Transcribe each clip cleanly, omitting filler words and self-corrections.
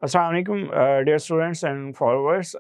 अस्सलाम वालेकुम dear students and followers.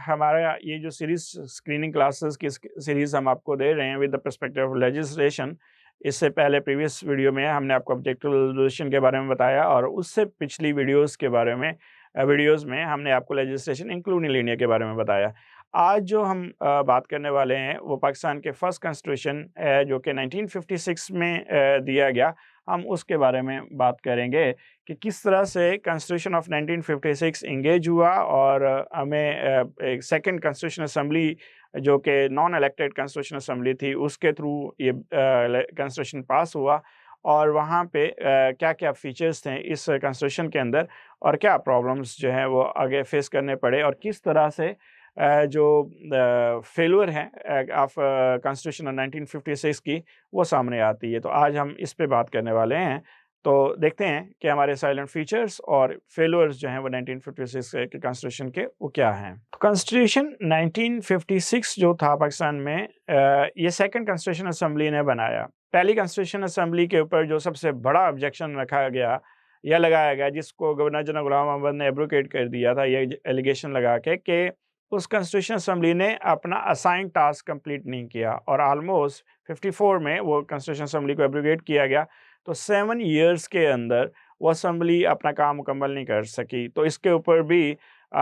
हमारा ये जो सीरीज़ स्क्रीनिंग क्लासेस की सीरीज़ हम आपको दे रहे हैं with the perspective of legislation. इससे पहले प्रीवियस वीडियो में हमने आपको ऑब्जेक्टिव रेजोल्यूशन के बारे में बताया और उससे पिछली वीडियोस के बारे में वीडियोस में हमने आपको लेजिस्लेशन इंक्लूडिंग लीनियर के बारे में बताया। आज जो हम बात करने वाले हैं वो पाकिस्तान के फर्स्ट कॉन्स्टिट्यूशन है जो कि 1956 में दिया गया। हम उसके बारे में बात करेंगे कि किस तरह से कॉन्स्टिट्यूशन ऑफ 1956 इंगेज हुआ और हमें एक सेकंड कॉन्स्टिट्यूशन असेंबली जो कि नॉन इलेक्टेड कॉन्स्टिट्यूशन असेंबली थी उसके थ्रू ये कॉन्स्टिट्यूशन पास हुआ और वहाँ पे क्या-क्या फीचर्स थे इस कॉन्स्टिट्यूशन के अंदर और क्या प्रॉब्लम्स जो हैं वो आगे फेस करने पड़े और किस तरह से जो फेल्योर है ऑफ कॉन्स्टिट्यूशन ऑफ 1956 की वो सामने आती है। तो आज हम इस पे बात करने वाले हैं। तो देखते हैं कि हमारे साइलेंट फीचर्स और फेल्योर्स जो हैं वो 1956 के कॉन्स्टिट्यूशन के वो क्या हैं। तो कॉन्स्टिट्यूशन 1956 जो था पाकिस्तान में ये सेकंड कॉन्स्टिट्यूशन असेंबली ने बनाया। पहली कॉन्स्टिट्यूशन असेंबली के ऊपर जो सबसे बड़ा ऑब्जेक्शन रखा गया या लगाया गया जिसको गवर्नर जनरल गुलाम मोहम्मद ने एब्रोगेट कर दिया था ये एलिगेशन लगा के कि उस कॉन्स्टिट्यूशन असेंबली ने अपना असाइन टास्क कंप्लीट नहीं किया और ऑलमोस्ट 54 में वो कॉन्स्टिट्यूशन असेंबली को एब्रोगेट किया गया। तो 7 इयर्स के अंदर वो असेंबली अपना काम मुकम्मल नहीं कर सकी। तो इसके ऊपर भी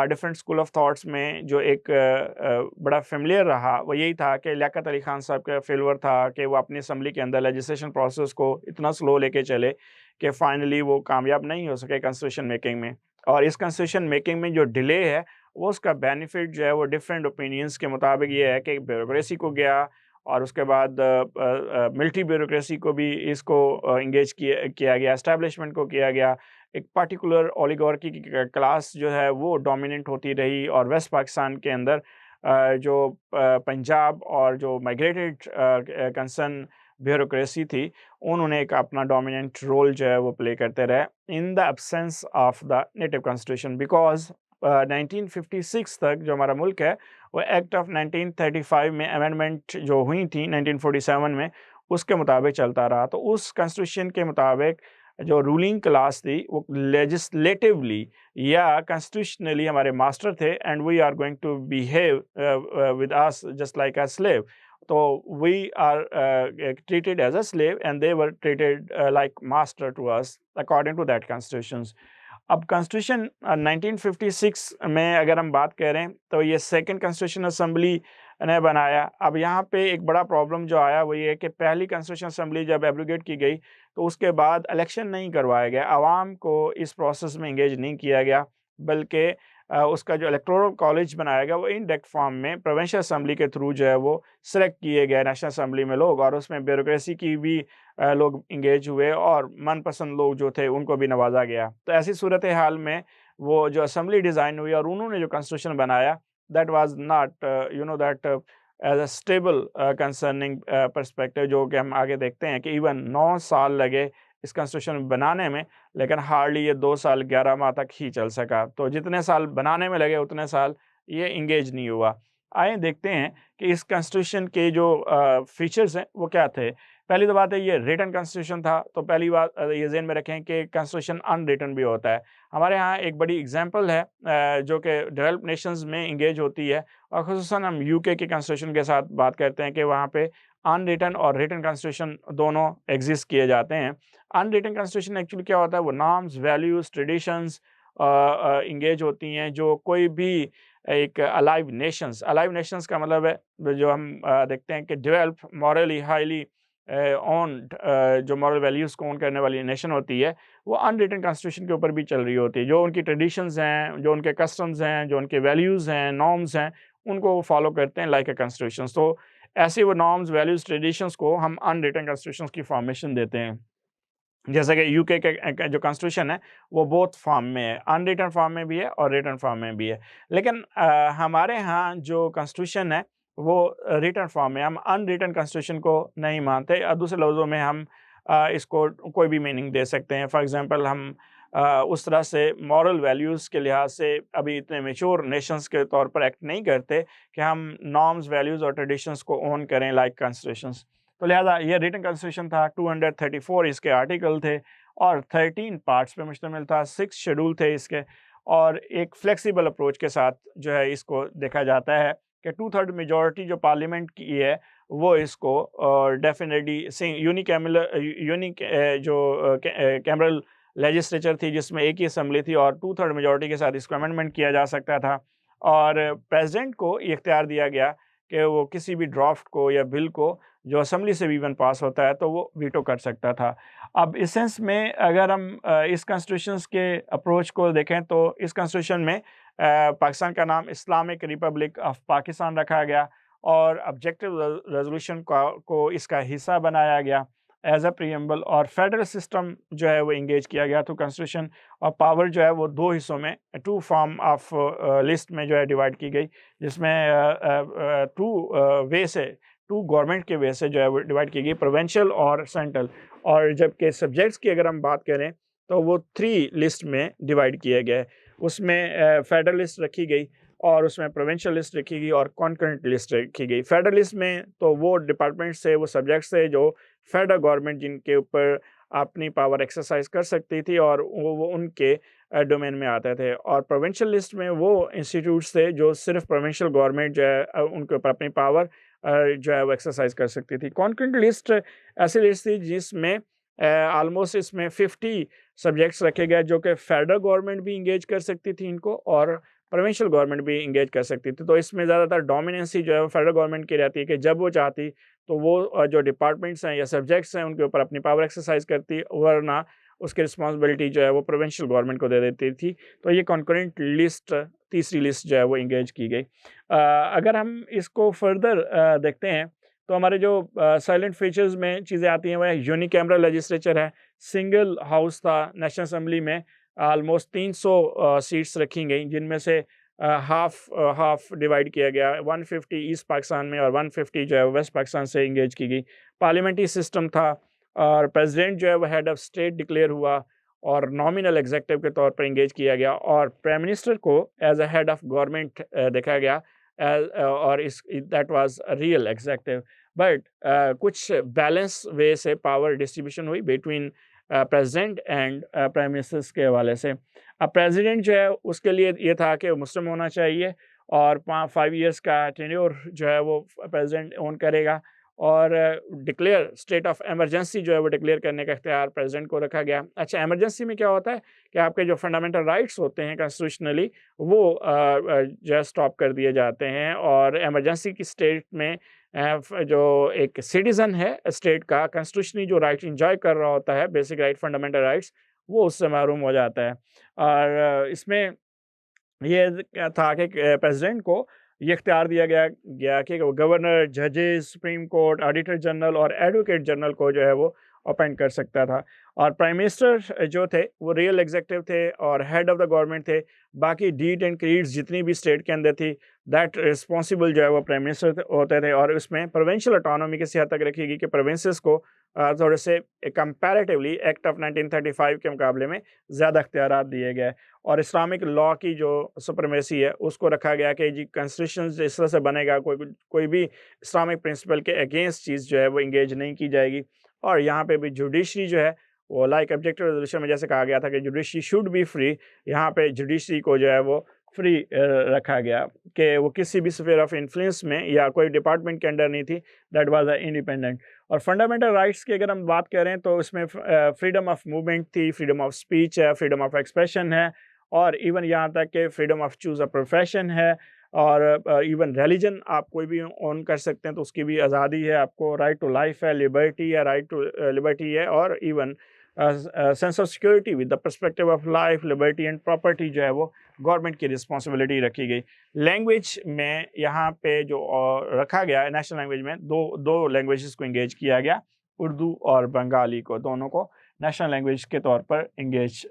डिफरेंट स्कूल ऑफ थॉट्स में जो एक बड़ा फ़ेमिलियर रहा वो यही था कि लियाकत अली खान साहब का फेल्योर था कि वो अपनी असेंबली के अंदर लेजिस्लेशन प्रोसेस को इतना स्लो लेके चले कि फाइनली वो कामयाब नहीं हो सके कॉन्स्टिट्यूशन मेकिंग में। और इस कॉन्स्टिट्यूशन मेकिंग में जो डिले है वो उसका बेनिफिट जो है वो डिफरेंट ओपिनियंस के मुताबिक ये है कि ब्यूरोक्रेसी को गया और उसके बाद मिलिट्री ब्यूरोक्रेसी को भी इसको इंगेज किया गया, एस्टैब्लिशमेंट को किया गया। एक पर्टिकुलर ओलिगार्की की क्लास जो है वो डोमिनेंट होती रही और वेस्ट पाकिस्तान के अंदर जो पंजाब और जो माइग्रेटेड कंसर्न ब्यूरोक्रेसी थी, उन्होंने एक अपना डोमिनेंट रोल जो है वो प्ले करते रहे in the absence of the native constitution because 1956 तक जो हमारा मुल्क है वो एक्ट ऑफ 1935 में अमेंडमेंट जो हुई थी 1947 में उसके मुताबिक चलता रहा। तो उस कॉन्स्टिट्यूशन के मुताबिक जो रूलिंग क्लास थी वो लेजिस्लेटिवली या कॉन्स्टिट्यूशनली हमारे मास्टर थे and we are going to behave with us just like a slave. तो we are treated as a slave and they were treated like master to us according to that constitutions। अब constitution 1956 में अगर हम बात करें तो ये second constitution assembly ने बनाया। अब यहाँ पे एक बड़ा प्रॉब्लम जो आया वो ये है कि पहली कॉन्स्टिट्यूशन असेंबली जब एब्रोगेट की गई तो उसके बाद इलेक्शन नहीं करवाया गया, आवाम को इस प्रोसेस में इंगेज नहीं किया गया, बल्कि उसका जो इलेक्टोरल कॉलेज बनाया गया वो इनडायरेक्ट फॉर्म में प्रोविंशियल असेंबली के थ्रू जो है वो सिलेक्ट किए गए नेशनल असेंबली में लोग और उसमें ब्यूरोक्रेसी की भी लोग इंगेज हुए और मनपसंद लोग जो थे उनको भी नवाजा गया। तो ऐसी सूरत हाल में वो जो असेंबली डिज़ाइन हुई और उन्होंने जो कॉन्स्टिट्यूशन बनाया that was not that as a stable concerning perspective जो कि हम आगे देखते हैं कि इवन 9 साल लगे इस कॉन्स्टिट्यूशन बनाने में, लेकिन हार्डली ये 2 साल 11 माह तक ही चल सका। तो जितने साल बनाने में लगे उतने साल ये इंगेज नहीं हुआ। आइए देखते हैं कि इस कॉन्स्टिट्यूशन के जो फीचर्स हैं वो क्या थे। पहली तो बात है ये रिटन कॉन्स्टिट्यूशन था, तो पहली बात ये ज़हन में रखें कि कॉन्स्टिट्यूशन अनरिटन भी होता है। हमारे यहाँ एक बड़ी एग्ज़ाम्पल है जो कि डेवलप्ड नेशंस में एंगेज होती है और ख़ुसूसन हम यूके के कॉन्स्टिट्यूशन के साथ बात करते हैं कि वहाँ पे अनरिटन और रिटन कॉन्स्टिट्यूशन दोनों एग्ज़िस्ट किए जाते हैं। अनरिटन कॉन्स्टिट्यूशन एक्चुअली क्या होता है, वो नॉर्म्स, वैल्यूज़, ट्रेडिशंस एंगेज होती हैं जो कोई भी एक अलाइव नेशंस का मतलब है जो हम देखते हैं कि डेवलप मॉरली हाईली ओन्ड जो मॉरल वैल्यूज़ को ओन करने वाली नेशन होती है, वो अनरिटन कॉन्स्टिट्यूशन के ऊपर भी चल रही होती है। जो उनकी ट्रेडिशंस हैं, जो उनके कस्टम्स हैं, जो उनके वैल्यूज़ हैं, नॉर्म्स हैं, उनको वो फॉलो करते हैं लाइक अ कॉन्स्टिट्यूशंस। तो ऐसे वो नॉर्म्स, वैल्यूज़, ट्रेडिशंस को हम अनरिटन कॉन्स्टिट्यूशंस की फॉर्मेशन देते हैं। जैसे कि यूके के जो कॉन्स्टिट्यूशन है वो बोथ फॉर्म में है, अनरिटन फॉर्म में भी है और रिटन फॉर्म में भी है। लेकिन हमारे यहाँ जो कॉन्स्टिट्यूशन है वो रिटन फॉर्म में, हम अनरिटन कॉन्स्टिट्यूशन को नहीं मानते। दूसरे लफ्ज़ों में हम इसको कोई भी मीनिंग दे सकते हैं। फॉर एग्ज़ाम्पल हम उस तरह से मॉरल वैल्यूज़ के लिहाज से अभी इतने मैच्योर नेशंस के तौर पर एक्ट नहीं करते कि हम नॉर्म्स, वैल्यूज़ और ट्रेडिशंस को ओन करें लाइक कॉन्स्टिट्यूशंस। तो लिहाजा ये रिटन कॉन्स्टिट्यूशन था, 234 इसके आर्टिकल थे और 13 पार्ट्स पे मुश्तमिल था, 6 शेड्यूल थे इसके और एक फ्लेक्सिबल अप्रोच के साथ जो है इसको देखा जाता है कि 2/3 मेजॉरिटी जो पार्लियामेंट की है वो इसको डेफिनेटली कैमरल लेजिस्लेचर थी जिसमें एक ही असेंबली थी और 2/3 मेजॉरिटी के साथ इसको अमेंडमेंट किया जा सकता था और प्रेसिडेंट को ये इख्तियार दिया गया कि वो किसी भी ड्राफ्ट को या बिल को जो असेंबली से भी इवन पास होता है तो वो वीटो कर सकता था। अब इस सेंस में अगर हम इस कॉन्स्टिट्यूशंस के अप्रोच को देखें तो इस कॉन्स्टिट्यूशन में पाकिस्तान का नाम इस्लामिक रिपब्लिक ऑफ पाकिस्तान रखा गया और ऑब्जेक्टिव रेजोल्यूशन को इसका हिस्सा बनाया गया एज अ प्रीएम्बल और फेडरल सिस्टम जो है वो इंगेज किया गया तो कॉन्स्टिट्यूशन और पावर जो है वो दो हिस्सों में टू फॉर्म ऑफ लिस्ट में जो है डिवाइड की गई जिसमें टू गवर्नमेंट के वे से जो है वो डिवाइड की गई प्रोविंशियल और सेंट्रल और जबकि सब्जेक्ट्स की अगर हम बात करें तो वो 3 लिस्ट में डिवाइड किए गए उसमें फेडरल लिस्ट रखी गई और उसमें प्रोविंशियल लिस्ट रखी गई और कॉन्करेंट लिस्ट रखी गई। फेडरल लिस्ट में तो वो डिपार्टमेंट से वो सब्जेक्ट्स से जो फेडरल गवर्नमेंट जिनके ऊपर अपनी पावर एक्सरसाइज कर सकती थी और वो उनके डोमेन में आते थे और प्रोविंशियल लिस्ट में वो इंस्टीट्यूट्स थे जो सिर्फ प्रोविंशियल गवर्नमेंट जो है उनके ऊपर अपनी पावर जो है वो एक्सरसाइज कर सकती थी। कॉन्करेंट लिस्ट ऐसी लिस्ट थी जिसमें ऑलमोस्ट इसमें 50 सब्जेक्ट्स रखे गए जो कि फेडरल गवर्नमेंट भी इंगेज कर सकती थी इनको और प्रोविंशियल गवर्नमेंट भी इंगेज कर सकती थी। तो इसमें ज़्यादातर डोमिनेंसी जो है वो फेडरल गवर्नमेंट की रहती है कि जब वो चाहती तो वो जो डिपार्टमेंट्स हैं या सब्जेक्ट्स हैं उनके ऊपर अपनी पावर एक्सरसाइज करती वरना उसकी रिस्पॉन्सिबिलिटी जो है वो प्रोविंशियल गवर्नमेंट को दे देती थी। तो ये कॉन्करेंट लिस्ट तीसरी लिस्ट जो है वो इंगेज की गई। अगर हम इसको फर्दर देखते हैं तो हमारे जो साइलेंट फीचर्स में चीज़ें आती हैं वह यूनिकैमरल लेजिस्लेचर है। सिंगल हाउस था नेशनल असेंबली में ऑलमोस्ट 300 सीट्स रखी गई जिनमें से हाफ डिवाइड किया गया 150 ईस्ट पाकिस्तान में और 150 जो है वेस्ट पाकिस्तान से इंगेज की गई। पार्लियामेंट्री सिस्टम था और प्रेसिडेंट जो है वो हेड ऑफ स्टेट डिक्लेयर हुआ और नॉमिनल एग्जेक्टिव के तौर पर इंगेज किया गया और प्राइम मिनिस्टर को as a head of government देखा गया और इस that was real executive but कुछ बैलेंस वे से पावर डिस्ट्रीब्यूशन हुई between president and prime ministers के हवाले से। अब प्रेसिडेंट जो है उसके लिए ये था कि मुस्लिम होना चाहिए और 5 ईयर्स का टेन्योर जो है वो प्रेसिडेंट ओन करेगा और डिक्लेयर स्टेट ऑफ इमरजेंसी जो है वो डिक्लेयर करने का इख्तियार प्रेसिडेंट को रखा गया। अच्छा, इमरजेंसी में क्या होता है कि आपके जो फंडामेंटल राइट्स होते हैं कॉन्स्टिट्यूशनली वो जो है स्टॉप कर दिए जाते हैं और इमरजेंसी की स्टेट में जो एक सिटीज़न है स्टेट का कॉन्स्टिट्यूशनली जो राइट एंजॉय कर रहा होता है बेसिक राइट फंडामेंटल राइट्स वो उससे महरूम हो जाता है। और इसमें ये था कि प्रेसिडेंट को ये इख्तियार दिया गया कि वो गवर्नर, जजेस, सुप्रीम कोर्ट, ऑडिटर जनरल और एडवोकेट जनरल को जो है वो अपॉइंट कर सकता था और प्राइम मिनिस्टर जो थे वो रियल एग्जेक्टिव थे और हेड ऑफ द गवर्नमेंट थे। बाकी डीड एंड क्रीड्स जितनी भी स्टेट के अंदर थी दैट रिस्पॉन्सिबल जो है वो प्राइम मिनिस्टर होते थे और उसमें प्रोविंशियल ऑटोनॉमी की सियासत तक रखी गई कि प्रोविंसेस को थोड़े से कंपैरेटिवली एक्ट ऑफ 1935 के मुकाबले में ज़्यादा इख्तियारात दिए गए और इस्लामिक लॉ की जो सुप्रीमेसी है उसको रखा गया कि जी कॉन्स्टिट्यूशन इस तरह से बनेगा कोई भी इस्लामिक प्रिंसिपल के अगेंस्ट चीज़ जो है वो इंगेज नहीं की जाएगी और यहाँ पे भी जुडिशरी जो है वो लाइक ऑब्जेक्टिव रेजोल्यूशन में जैसे कहा गया था कि जुडिशरी शुड बी फ्री, यहाँ पे जुडिशरी को जो है वो फ्री रखा गया कि वो किसी भी स्फीयर ऑफ इन्फ्लुएंस में या कोई डिपार्टमेंट के अंडर नहीं थी, दैट वाज अ इंडिपेंडेंट। और फंडामेंटल राइट्स की अगर हम बात करें तो इसमें फ्रीडम ऑफ मूवमेंट थी, फ्रीडम ऑफ स्पीच है, फ्रीडम ऑफ एक्सप्रेशन है और इवन यहाँ तक कि freedom of choose a profession है और इवन रिलीजन आप कोई भी ओन कर सकते हैं तो उसकी भी आज़ादी है, आपको राइट टू लाइफ है, लिबर्टी है, राइट टू लिबर्टी है और even sense of security with the perspective of life, liberty and property जो है वो गवर्नमेंट की रिस्पॉन्सिबिलिटी रखी गई। लैंग्वेज में यहाँ पे जो रखा गया है नेशनल लैंग्वेज में दो लैंग्वेजेस को इंगेज किया गया, उर्दू और बंगाली को, दोनों को नेशनल लैंग्वेज के तौर पर इंगेज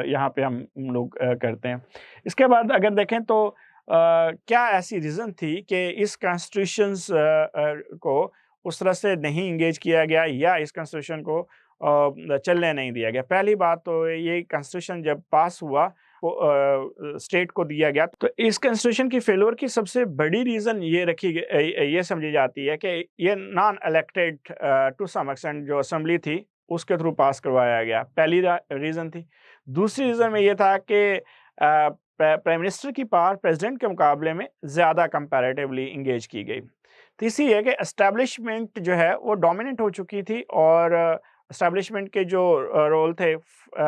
यहाँ पे हम लोग करते हैं। इसके बाद अगर देखें तो क्या ऐसी रीज़न थी कि इस कॉन्स्टिट्यूशंस को उस तरह से नहीं इंगेज किया गया या इस कॉन्स्टिट्यूशन को चलने नहीं दिया गया। पहली बात तो ये कॉन्स्टिट्यूशन जब पास हुआ स्टेट को दिया गया तो इस कॉन्स्टिट्यूशन की फेल्योर की सबसे बड़ी रीज़न ये समझी जाती है कि ये non elected to some extent जो असेंबली थी उसके थ्रू पास करवाया गया, पहली रीज़न थी। दूसरी रीज़न में ये था कि प्राइम मिनिस्टर की पावर प्रेसिडेंट के मुकाबले में ज़्यादा कंपैरेटिवली इंगेज की गई। तीसरी है कि एस्टैब्लिशमेंट जो है वो डोमिनेंट हो चुकी थी और एस्टैब्लिशमेंट के जो रोल थे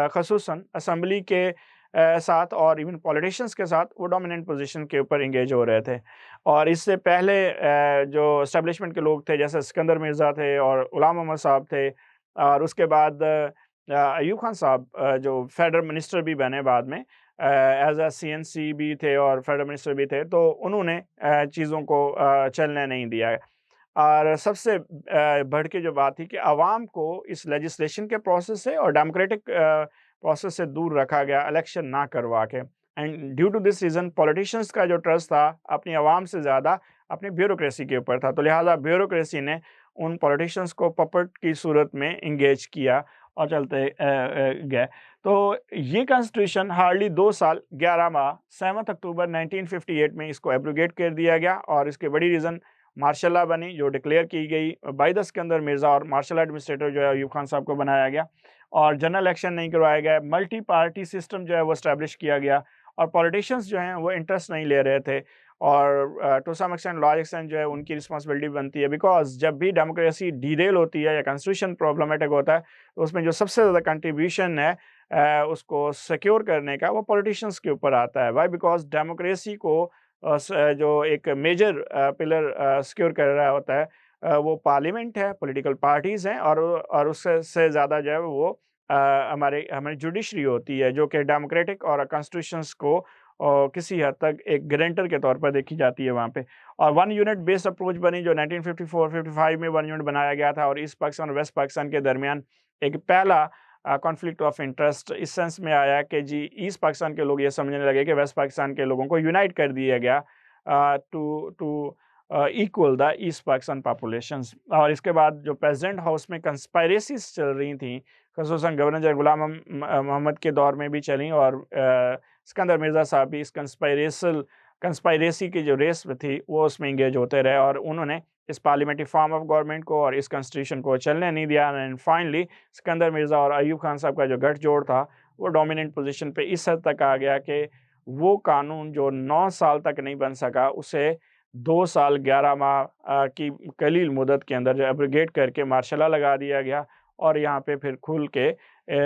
ख़ुसूसन असेंबली के साथ और इवन पॉलिटिशियंस के साथ वो डोमिनेंट पोजीशन के ऊपर इंगेज हो रहे थे। और इससे पहले जो एस्टैब्लिशमेंट के लोग थे जैसे सिकंदर मिर्ज़ा थे और गुलाम मोहम्मद साहब थे और उसके बाद अयूब खान साहब जो फेडरल मिनिस्टर भी बने बाद में एज़ अ सीएनसी भी थे और फेडरल मिनिस्टर भी थे, तो उन्होंने चीज़ों को चलने नहीं दिया। और सबसे बढ़ के जो बात थी कि अवाम को इस लेजिस्लेशन के प्रोसेस से और डेमोक्रेटिक प्रोसेस से दूर रखा गया इलेक्शन ना करवा के। And due to this reason politicians का जो ट्रस्ट था अपनी अवाम से ज़्यादा अपनी ब्यूरोक्रेसी के ऊपर था, तो लिहाजा ब्यूरोक्रेसी ने उन पॉलिटिशियंस को पपेट की सूरत में इंगेज किया और चलते गए। तो ये कॉन्स्टिट्यूशन हार्डली 2 साल 11 माह 7 अक्टूबर 1958 में इसको एब्रोगेट कर दिया गया और इसकी बड़ी रीज़न मार्शल लॉ बनी जो डिक्लेयर की गई बाय द सिकंदर मिर्ज़ा और मार्शल एडमिनिस्ट्रेटर जो है अयूब खान साहब को बनाया गया और जनरल इलेक्शन नहीं करवाया गया। मल्टी पार्टी सिस्टम जो है वो एस्टैब्लिश किया गया और पॉलिटिशियंस जो हैं वो इंटरेस्ट नहीं ले रहे थे और to some extent large extent जो है उनकी रिस्पांसिबिलिटी बनती है बिकॉज़ जब भी डेमोक्रेसी डिरेल होती है या कॉन्स्टिट्यूशन प्रॉब्लमेटिक होता है तो उसमें जो सबसे ज़्यादा कंट्रीब्यूशन है उसको सिक्योर करने का वो पॉलिटिशियंस के ऊपर आता है। व्हाई? बिकॉज़ डेमोक्रेसी को जो एक मेजर पिलर सिक्योर कर रहा होता है वो पार्लियामेंट है, पॉलिटिकल पार्टीज़ हैं और उससे ज़्यादा जो है वो हमारी हमारी जुडिशरी होती है जो कि डेमोक्रेटिक और कॉन्स्टिट्यूशंस को किसी हद तक एक गारंटर के तौर पर देखी जाती है वहाँ पे। और वन यूनिट बेस्ड अप्रोच बनी जो 1954-55 में वन यूनिट बनाया गया था और ईस्ट पाकिस्तान और वेस्ट पाकिस्तान के दरमियान एक पहला कॉन्फ्लिक्ट ऑफ इंटरेस्ट इस सेंस में आया कि जी ईस्ट पाकिस्तान के लोग ये समझने लगे कि वेस्ट पाकिस्तान के लोगों को यूनाइट कर दिया गया to to equal the East Pakistan populations. और इसके बाद जो प्रेसिडेंट हाउस में कंस्पायरेसीज चल रही थी ख़ुसूसन गवर्नर जनरल गुलाम मोहम्मद के दौर में भी चली और सिकंदर मिर्ज़ा साहब भी इस कंस्पायरेसी की जो रेस थी वो उसमें इंगेज होते रहे और उन्होंने इस पार्लियामेंट्री फॉर्म ऑफ गवर्नमेंट को और इस कॉन्स्टिट्यूशन को चलने नहीं दिया एंड फाइनली सिकंदर मिर्ज़ा और अयूब खान साहब का जो गठजोड़ था वो डोमिनेंट पोजीशन पे इस हद तक आ गया कि वो कानून जो 9 साल तक नहीं बन सका उसे 2 साल 11 माह की कलील मुद्दत के अंदर जो एब्रोगेट करके मार्शल लॉ लगा दिया गया और यहाँ पे फिर खुल के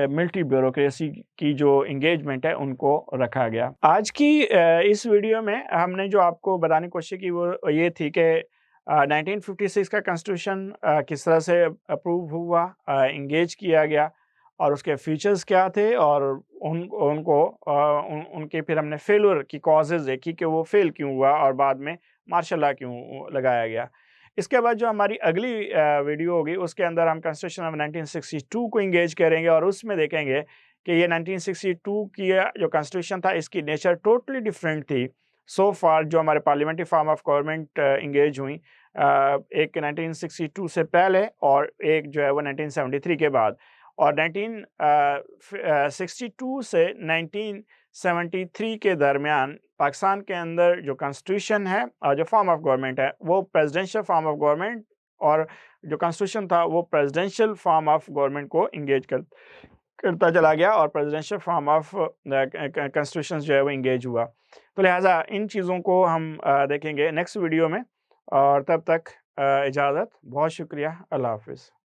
मिलिट्री ब्यूरोक्रेसी की जो एंगेजमेंट है उनको रखा गया। आज की इस वीडियो में हमने जो आपको बताने की कोशिश की वो ये थी कि 1956 का कॉन्स्टिट्यूशन किस तरह से अप्रूव हुआ, एंगेज किया गया और उसके फीचर्स क्या थे और उनके फिर हमने फेलियर की कॉजेज़ देखी कि वो फेल क्यों हुआ और बाद में मार्शल लॉ क्यों लगाया गया। इसके बाद जो हमारी अगली वीडियो होगी उसके अंदर हम कॉन्स्टिट्यूशन ऑफ 1962 को एंगेज करेंगे और उसमें देखेंगे कि ये 1962 की जो कॉन्स्टिट्यूशन था इसकी नेचर टोटली डिफरेंट थी सो फार जो हमारे parliamentary form of government engage हुई एक 1962 से पहले और एक जो है वो 1973 के बाद और 1962 से 1973 के दरमियान पाकिस्तान के अंदर जो कॉन्स्टिट्यूशन है और जो फॉर्म ऑफ गवर्नमेंट है वो प्रेसिडेंशियल फॉर्म ऑफ गवर्नमेंट और जो कॉन्स्टिट्यूशन था वो प्रेसिडेंशियल फॉर्म ऑफ गवर्नमेंट को इंगेज करता चला गया और प्रेसिडेंशियल फॉर्म ऑफ कॉन्स्टिट्यूशन जो है वो इंगेज हुआ। तो लिहाजा इन चीज़ों को हम देखेंगे नेक्स्ट वीडियो में और तब तक इजाज़त। बहुत शुक्रिया। अल्लाह हाफ़िज़।